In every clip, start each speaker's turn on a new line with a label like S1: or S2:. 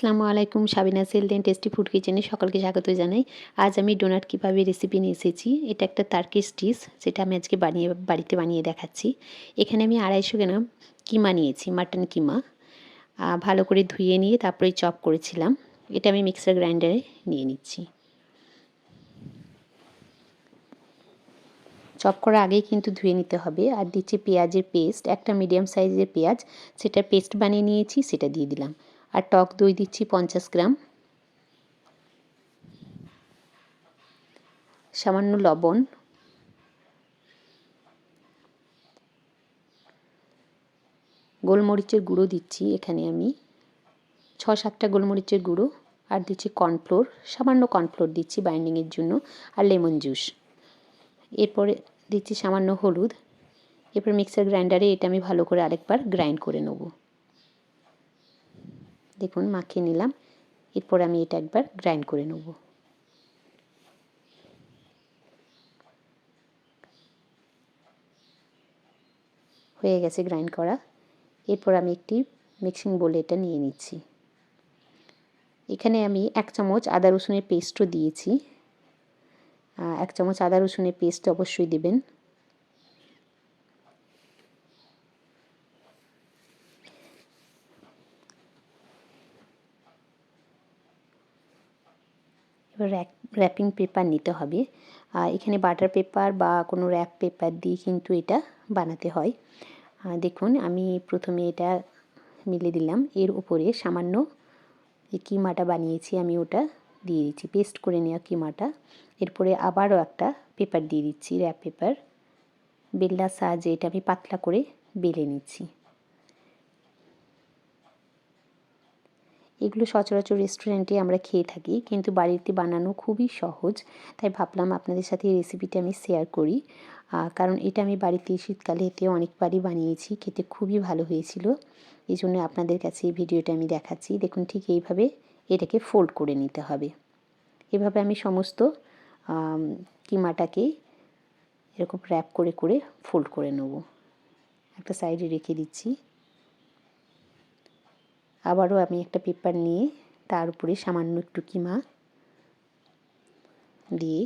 S1: আসসালামু আলাইকুম, Sabina health and tasty food কিচেনে সকলকে স্বাগত জানাই। আজ আমি ডোনাট কীভাবে রেসিপি নিয়ে এসেছি। এটা একটা টার্কিশ ডিশ, যেটা আমি আজকে বাড়িতে বানিয়ে দেখাচ্ছি। এখানে আমি 250 গ্রাম কিমা নিয়েছি, মাটন কিমা। ভালো করে ধুয়ে নিয়ে তারপরে চপ করেছিলাম। এটা আমি মিক্সার গ্রাইন্ডারে নিয়ে নিচ্ছি। চপ করার আগেই কিন্তু ধুয়ে নিতে হবে। আর দিচ্ছি পেঁয়াজের পেস্ট, একটা মিডিয়াম সাইজের পেঁয়াজ, সেটার পেস্ট বানিয়ে নিয়েছি, সেটা দিয়ে দিলাম। আর টক দই দিচ্ছি 50 গ্রাম, সামান্য লবণ, গোলমরিচের গুঁড়ো দিচ্ছি এখানে আমি 6-7টা গোলমরিচের গুঁড়ো, আর দিচ্ছি কর্নফ্লোর, সামান্য কর্নফ্লোর দিচ্ছি বাইন্ডিংয়ের জন্য, আর লেমন জুস। এরপরে দিচ্ছি সামান্য হলুদ। এরপর মিক্সার গ্রাইন্ডারে এটা আমি ভালো করে আরেকবার গ্রাইন্ড করে নেব। দেখুন মাখিয়ে নিলাম। এরপর আমি এটা একবার গ্রাইন্ড করে নেব। হয়ে গেছে গ্রাইন্ড করা। এরপর আমি একটি মিক্সিং বোলে এটা নিয়ে নিচ্ছি। এখানে আমি 1 চামচ আদা রসুনের পেস্টও দিয়েছি। 1 চামচ আদা রসুনের পেস্ট অবশ্যই দেবেন। এবার র্যাপিং পেপার নিতে হবে। এখানে বাটার পেপার বা কোনো র্যাপ পেপার দিয়ে কিন্তু এটা বানাতে হয়। দেখুন আমি প্রথমে এটা মিলে দিলাম। এর উপরে সামান্য যে কিমাটা বানিয়েছি আমি ওটা দিয়ে দিচ্ছি, পেস্ট করে নেওয়া কিমাটা। এরপরে আবারও একটা পেপার দিয়ে দিচ্ছি, র্যাপ পেপার। বেলনার সাহায্যে এটা আমি পাতলা করে বেলে নিচ্ছি। এগুলো সচরাচর রেস্টুরেন্টে আমরা খেয়ে থাকি, কিন্তু বাড়িতে বানানো খুবই সহজ। তাই ভাবলাম আপনাদের সাথে এই রেসিপিটা আমি শেয়ার করি। কারণ এটা আমি বাড়িতে শীতকালে এতে অনেকবারই বানিয়েছি, খেতে খুবই ভালো হয়েছিল। এই জন্য আপনাদের কাছে এই ভিডিওটা আমি দেখাচ্ছি। দেখুন ঠিক এইভাবে এটাকে ফোল্ড করে নিতে হবে। এভাবে আমি সমস্ত কিমাটাকে এরকম র্যাপ করে করে ফোল্ড করে নেব। একটা সাইডে রেখে দিচ্ছি। আবারও আমি একটা পেপার নিয়ে তার উপরে সামান্য একটু কিমা দিয়ে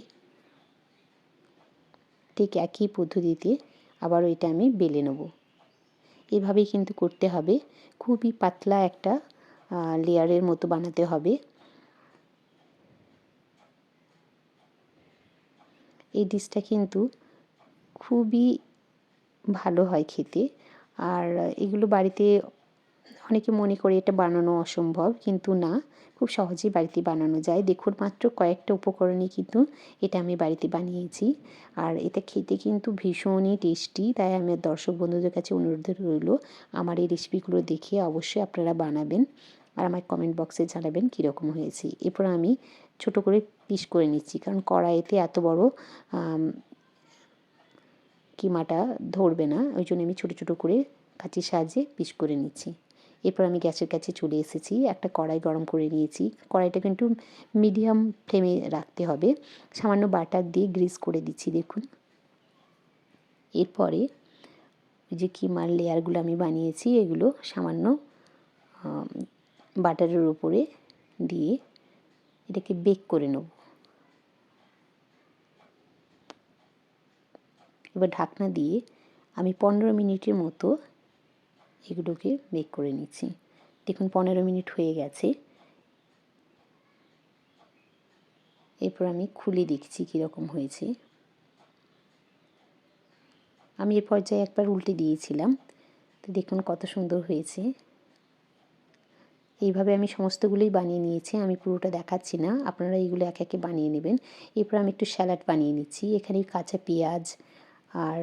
S1: ঠিক একই পদ্ধতিতে আবারও এটা আমি বেলে নেব। এভাবেই কিন্তু করতে হবে। খুবই পাতলা একটা লেয়ারের মতো বানাতে হবে। এই ডিশটা কিন্তু খুবই ভালো হয় খেতে। আর এগুলো বাড়িতে অনেকে মনে করে এটা বানানো অসম্ভব, কিন্তু না, খুব সহজেই বাড়িতে বানানো যায়। দেখুন মাত্র কয়েকটা উপকরণে কিন্তু এটা আমি বাড়িতে বানিয়েছি। আর এটা খেতে কিন্তু ভীষণই টেস্টি। তাই আমার দর্শক বন্ধুদের কাছে অনুরোধ রইল, আমার এই রেসিপিগুলো দেখে অবশ্যই আপনারা বানাবেন আর আমার কমেন্ট বক্সে জানাবেন কীরকম হয়েছে। এরপর আমি ছোট করে পিস করে নিচ্ছি, কারণ কড়াইতে এত বড় কিমাটা ধরবে না, ওই জন্য আমি ছোটো ছোটো করে কাঁচির সাহায্যে পিস করে নিচ্ছি। এরপর আমি গ্যাসের কাছে চলে এসেছি, একটা কড়াই গরম করে নিয়েছি। কড়াইটা কিন্তু মিডিয়াম ফ্লেমে রাখতে হবে। সামান্য বাটার দিয়ে গ্রিস করে দিচ্ছি দেখুন। এরপরে যে কিমার লেয়ারগুলো আমি বানিয়েছি এগুলো সামান্য বাটারের উপরে দিয়ে এটাকে বেক করে নেব। এবার ঢাকনা দিয়ে আমি 15 মিনিটের মতো এগুলোকে বেক করে নিচ্ছি। দেখুন 15 মিনিট হয়ে গেছে। এরপর আমি খুলে দেখছি কীরকম হয়েছে। আমি এর পর্যায়ে একবার উল্টে দিয়েছিলাম, তো দেখুন কত সুন্দর হয়েছে। এইভাবে আমি সমস্তগুলোই বানিয়ে নিয়েছি, আমি পুরোটা দেখাচ্ছি না, আপনারা এইগুলো একে একে বানিয়ে নেবেন। এরপর আমি একটু স্যালাড বানিয়ে নিচ্ছি। এখানে কাঁচা পেঁয়াজ আর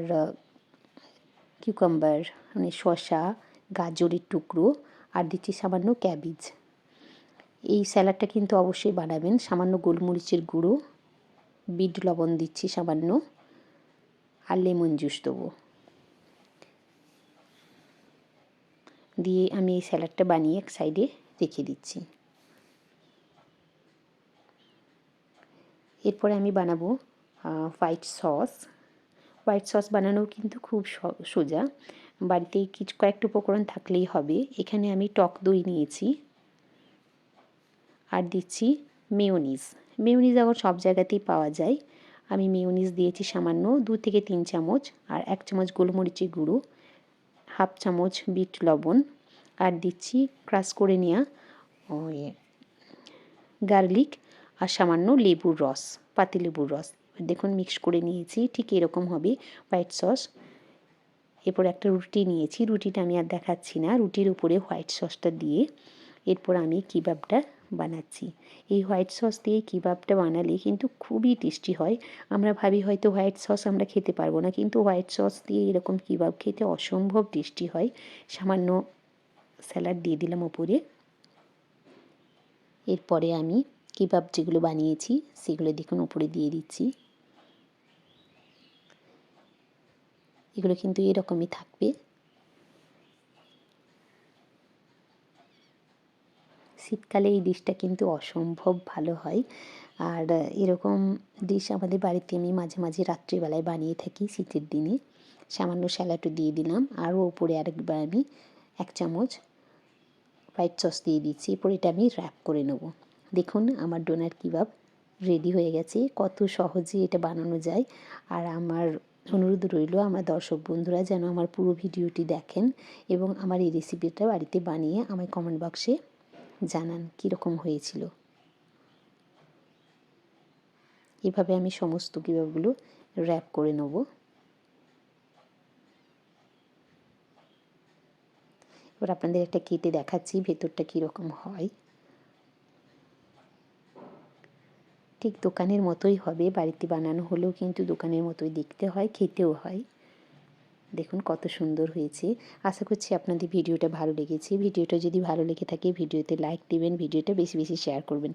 S1: কিউকাম্বার মানে শসা, গাজরের টুকরো আর দিচ্ছি সামান্য ক্যাবেজ। এই স্যালাডটা কিন্তু অবশ্যই বানাবেন। সামান্য গোলমরিচের গুঁড়ো, বিট লবণ দিচ্ছি সামান্য, আর লেমন জুস দেবো। দিয়ে আমি এই স্যালাডটা বানিয়ে এক সাইডে রেখে দিচ্ছি। এরপরে আমি বানাবো হোয়াইট সস। হোয়াইট সস বানানো কিন্তু খুব সোজা, বাড়িতে কয়েকটা উপকরণ থাকলেই হবে। এখানে আমি টক দই নিয়েছি, আর দিচ্ছি মেয়োনিজ। মেয়োনিজ এখন সব জায়গাতেই পাওয়া যায়। আমি মেয়োনিজ দিয়েছি সামান্য 2 থেকে 3 চামচ, আর 1 চামচ গোলমরিচের গুঁড়ো, হাফ চামচ বিট লবণ, আর দিচ্ছি ক্রাশ করে নেওয়া ওই গার্লিক, আর সামান্য লেবুর রস, পাতিলেবুর রস। দেখুন মিক্স করে নিয়েছি, ঠিক এরকম হবে হোয়াইট সস। এরপর একটা রুটি নিয়েছি, রুটিটা আমি আর দেখাচ্ছি না, রুটির উপরে হোয়াইট সসটা দিয়ে এরপর আমি কিবাবটা বানাচ্ছি। এই হোয়াইট সস দিয়ে কিবাবটা বানালে কিন্তু খুবই টেস্টি হয়। আমরা ভাবি হয়তো হোয়াইট সস আমরা খেতে পারবো না, কিন্তু হোয়াইট সস দিয়ে এরকম কিবাব খেতে অসম্ভব টেস্টি হয়। সামান্য স্যালাড দিয়ে দিলাম ওপরে। এরপরে আমি কিবাব যেগুলো বানিয়েছি সেগুলো দেখুন উপরে দিয়ে দিচ্ছি। এগুলো কিন্তু এরকমই থাকবে। শীতকালে এই ডিশটা কিন্তু অসম্ভব ভালো হয়। আর এরকম ডিশ আমাদের বাড়িতে আমি মাঝে মাঝে রাত্রিবেলায় বানিয়ে থাকি শীতের দিনে। সামান্য স্যালাডও দিয়ে দিলাম, আরও ওপরে আরেকবার আমি 1 চামচ হোয়াইট সস দিয়ে দিচ্ছি। এরপর এটা আমি র্যাপ করে নেব। দেখুন আমার ডোনার কিবাব রেডি হয়ে গেছে। কত সহজে এটা বানানো যায়। আর আমার অনুরোধ রইল আমার দর্শক বন্ধুরা যেন আমার পুরো ভিডিওটি দেখেন এবং আমার এই রেসিপিটা বাড়িতে বানিয়ে আমায় কমেন্ট বক্সে জানান কীরকম হয়েছিল। এভাবে আমি সমস্ত কিবাবগুলো র্যাপ করে নেব। এবার আপনাদের একটা কেটে দেখাচ্ছি ভেতরটা কীরকম হয়। ঠিক দোকানের মতোই হবে, বাড়িতে বানানো হলেও কিন্তু দোকানের মতোই দেখতে হয়, খেতেও হয়। দেখুন কত সুন্দর হয়েছে। আশা করছি আপনাদের ভিডিওটা ভালো লেগেছে। ভিডিওটা যদি ভালো লেগে থাকে ভিডিওতে লাইক দিবেন, ভিডিওটা বেশি বেশি শেয়ার করবেন।